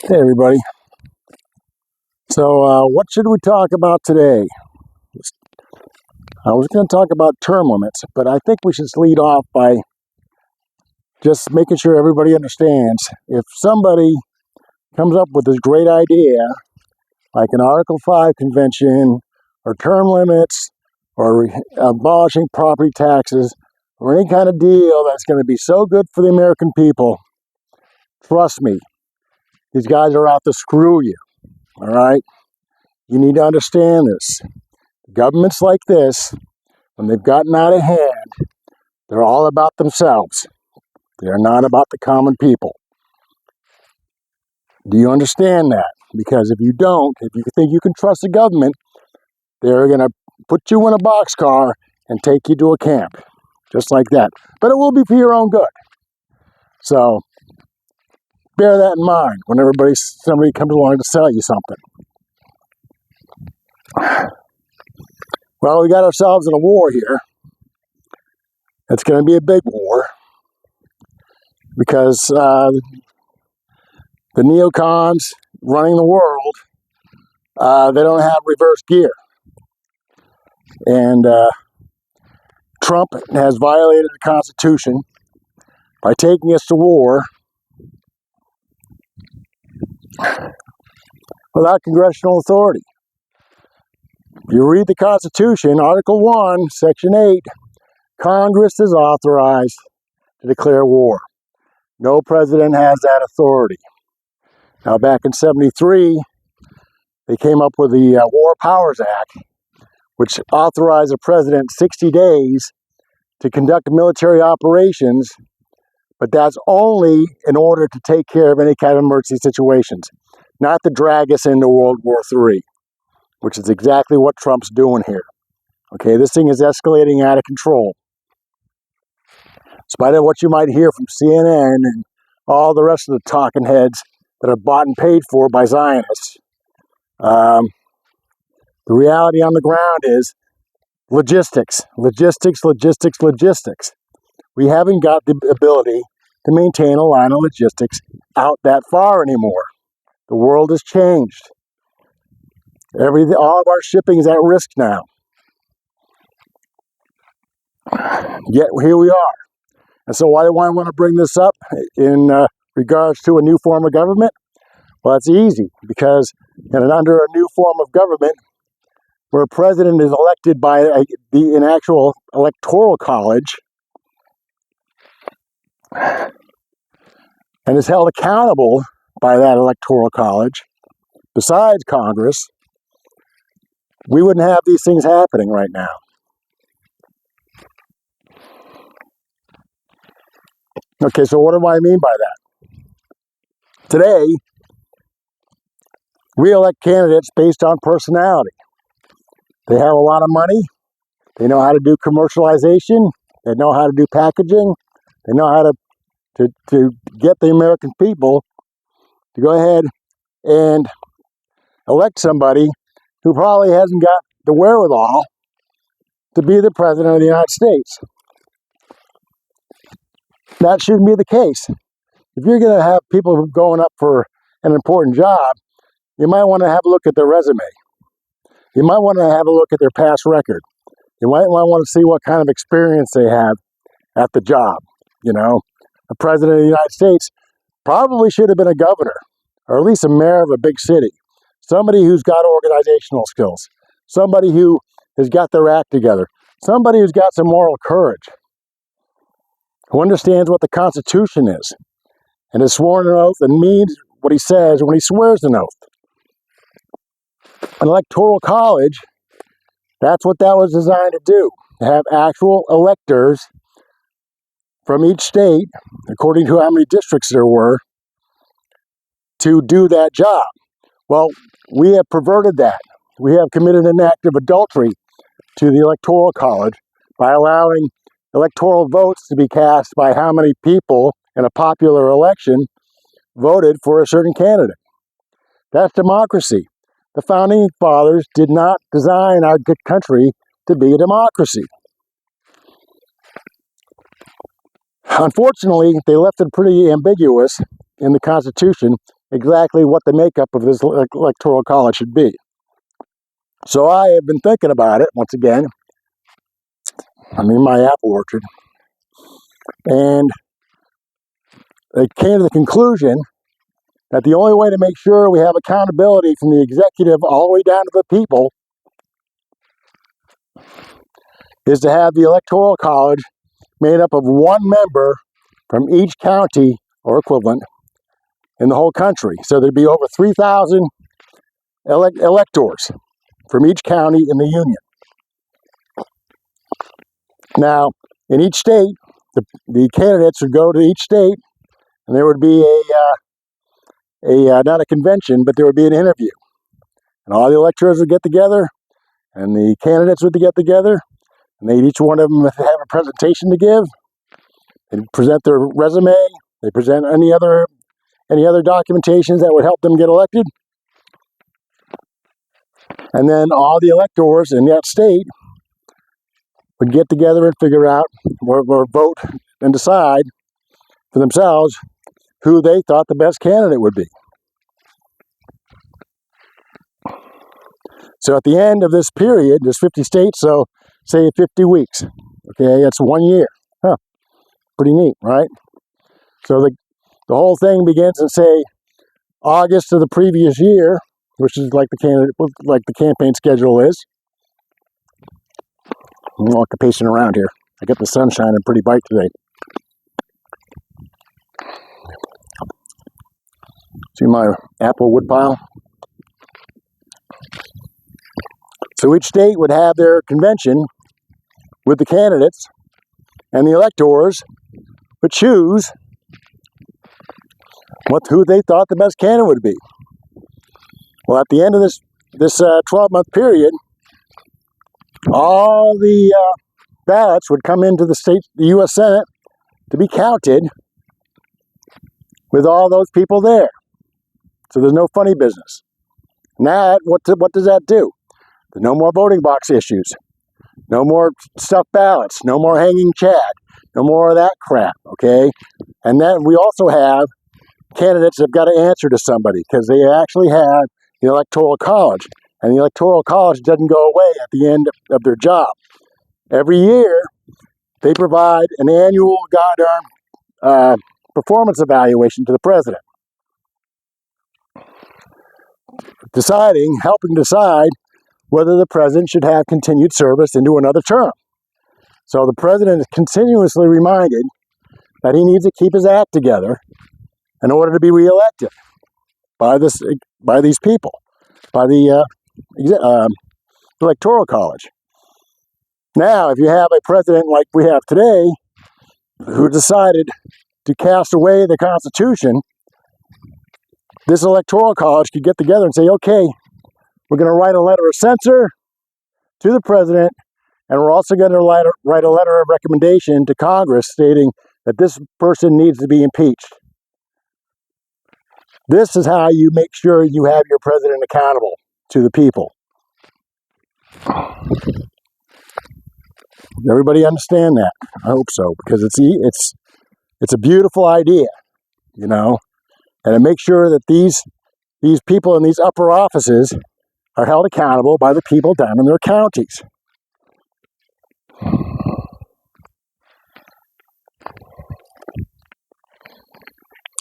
Hey everybody. So what should we talk about today? I was going to talk about term limits, but I think we should lead off by just making sure everybody understands. If somebody comes up with this great idea, like an Article 5 convention, or term limits, or abolishing property taxes, or any kind of deal that's going to be so good for the American people, trust me, these guys are out to screw you, all right? You need to understand this. Governments like this, when they've gotten out of hand, they're all about themselves. They're not about the common people. Do you understand that? Because if you don't, if you think you can trust the government, they're going to put you in a boxcar and take you to a camp, just like that. But it will be for your own good. So bear that in mind when somebody comes along to sell you something. Well, we got ourselves in a war here. It's going to be a big war because the neocons running the world, they don't have reverse gear. And Trump has violated the Constitution by taking us to war without congressional authority. If you read the Constitution, Article 1, Section 8, Congress is authorized to declare war. No president has that authority. Now, back in 1973, they came up with the War Powers Act, which authorized the president 60 days to conduct military operations, but that's only in order to take care of any kind of emergency situations, not to drag us into World War III, which is exactly what Trump's doing here. Okay, this thing is escalating out of control. In spite of what you might hear from CNN and all the rest of the talking heads that are bought and paid for by Zionists, the reality on the ground is logistics. We haven't got the ability to maintain a line of logistics out that far anymore. The world has changed. All of our shipping is at risk now. Yet here we are. And so why do I want to bring this up in regards to a new form of government? Well, it's easy, because under a new form of government, where a president is elected by an actual electoral college and is held accountable by that electoral college, besides Congress, we wouldn't have these things happening right now. Okay, so what do I mean by that? Today, we elect candidates based on personality. They have a lot of money. They know how to do commercialization. They know how to do packaging. They know how to get the American people to go ahead and elect somebody who probably hasn't got the wherewithal to be the president of the United States. That shouldn't be the case. If you're going to have people going up for an important job, you might want to have a look at their resume. You might want to have a look at their past record. You might want to see what kind of experience they have at the job. A president of the United States probably should have been a governor, or at least a mayor of a big city. Somebody who's got organizational skills. Somebody who has got their act together. Somebody who's got some moral courage. Who understands what the Constitution is, and has sworn an oath and means what he says when he swears an oath. An electoral college, that's what that was designed to do, to have actual electors from each state, according to how many districts there were, to do that job. Well, we have perverted that. We have committed an act of adultery to the electoral college by allowing electoral votes to be cast by how many people in a popular election voted for a certain candidate. That's democracy. The Founding Fathers did not design our good country to be a democracy. Unfortunately, they left it pretty ambiguous in the Constitution exactly what the makeup of this electoral college should be. So I have been thinking about it once again. I'm in my apple orchard, and I came to the conclusion that the only way to make sure we have accountability from the executive all the way down to the people is to have the electoral college made up of one member from each county or equivalent in the whole country. So there'd be over 3,000 electors from each county in the union. Now, in each state, the candidates would go to each state, and there would be not a convention, but there would be an interview. And all the electors would get together, and the candidates would get together, and each one of them would have a presentation to give. They'd present their resume. They present any other documentations that would help them get elected. And then all the electors in that state would get together and figure out or vote and decide for themselves who they thought the best candidate would be. So at the end of this period, there's 50 states, so say 50 weeks. Okay, that's 1 year. Huh, pretty neat, right? So the whole thing begins in, say, August of the previous year, which is like the campaign schedule is. I'm walking pacing around here. I got the sun shining pretty bright today. See my apple woodpile? So each state would have their convention with the candidates, and the electors would choose who they thought the best candidate would be. Well, at the end of this 12-month period, all the ballots would come into the U.S. Senate to be counted with all those people there. So there's no funny business. Now, what does that do? No more voting box issues. No more stuffed ballots. No more hanging chad. No more of that crap, okay? And then we also have candidates that have got to answer to somebody because they actually have the Electoral College. And the Electoral College doesn't go away at the end of their job. Every year, they provide an annual goddamn performance evaluation to the president, helping decide whether the president should have continued service into another term. So the president is continuously reminded that he needs to keep his act together in order to be reelected by these people, by the Electoral College. Now, if you have a president like we have today, who decided to cast away the Constitution, this Electoral College could get together and say, okay, we're going to write a letter of censure to the president, and we're also going to write a letter of recommendation to Congress stating that this person needs to be impeached. This is how you make sure you have your president accountable to the people. Everybody understand that? I hope so, because it's a beautiful idea, you know, and it makes sure that these people in these upper offices are held accountable by the people down in their counties.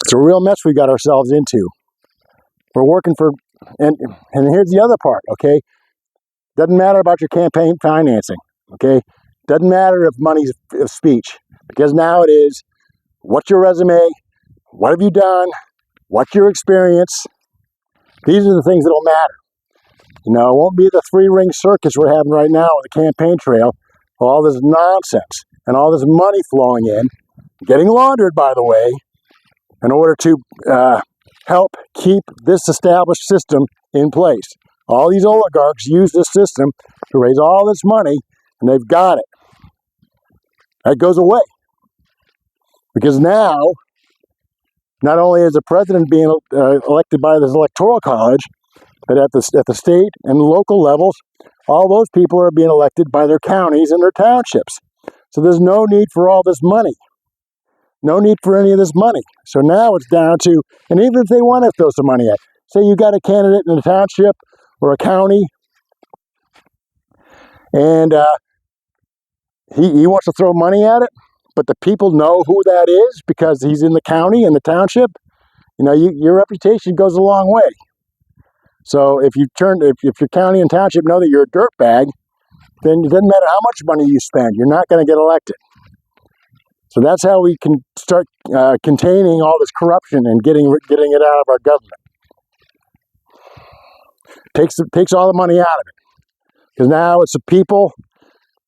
It's a real mess we got ourselves into. We're working for, and here's the other part, okay? Doesn't matter about your campaign financing, okay? Doesn't matter if money's a speech, because now it is, what's your resume? What have you done? What's your experience? These are the things that'll matter. You know, it won't be the three-ring circus we're having right now with the campaign trail, all this nonsense and all this money flowing in, getting laundered, by the way, in order to help keep this established system in place. All these oligarchs use this system to raise all this money, and they've got it. That goes away. Because now, not only is the president being elected by this electoral college, but at the state and local levels, all those people are being elected by their counties and their townships. So there's no need for all this money. No need for any of this money. So now it's down to, and even if they want to throw some money at, say you got a candidate in a township or a county, and he wants to throw money at it, but the people know who that is because he's in the county and the township. Your reputation goes a long way. So if your county and township know that you're a dirtbag, then it doesn't matter how much money you spend, you're not going to get elected. So that's how we can start containing all this corruption and getting it out of our government. Takes all the money out of it, because now it's the people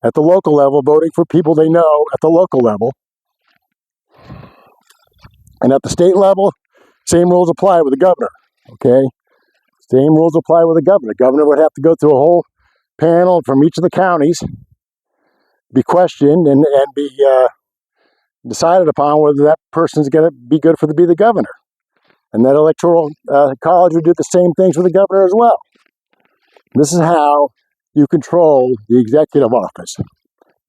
at the local level voting for people they know at the local level, and at the state level, same rules apply with the governor. Okay, same rules apply with the governor. The governor would have to go through a whole panel from each of the counties, be questioned, and be decided upon whether that person's going to be good to be the governor. And that electoral college would do the same things for the governor as well. This is how you control the executive office,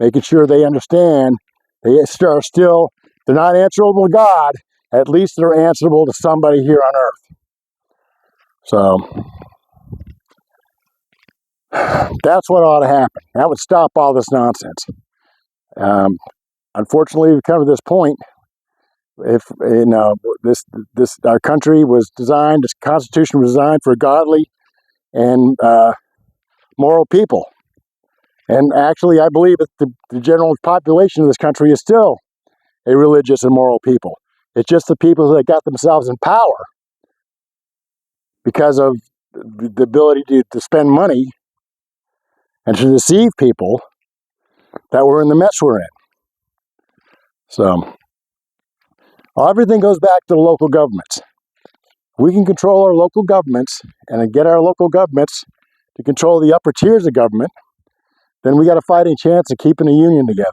making sure they understand they are still, they're not answerable to God, at least they're answerable to somebody here on earth. So that's what ought to happen. That would stop all this nonsense. Unfortunately, we've come to this point. If this our country was designed, this Constitution was designed for godly and moral people. And actually, I believe that the general population of this country is still a religious and moral people. It's just the people that got themselves in power because of the ability to spend money and to deceive people that we're in the mess we're in. So, everything goes back to the local governments. We can control our local governments and get our local governments to control the upper tiers of government, then we got a fighting chance of keeping the union together.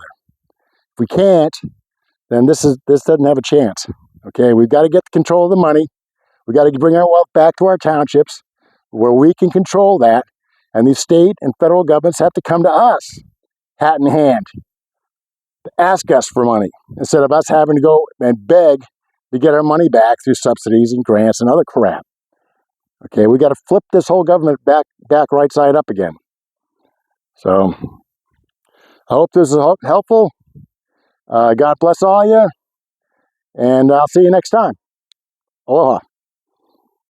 If we can't, then this doesn't have a chance. Okay, we've got to get control of the money. We've got to bring our wealth back to our townships where we can control that, and the state and federal governments have to come to us, hat in hand, to ask us for money instead of us having to go and beg to get our money back through subsidies and grants and other crap. Okay, we got to flip this whole government back right side up again. So I hope this is helpful. God bless all you, and I'll see you next time. Aloha.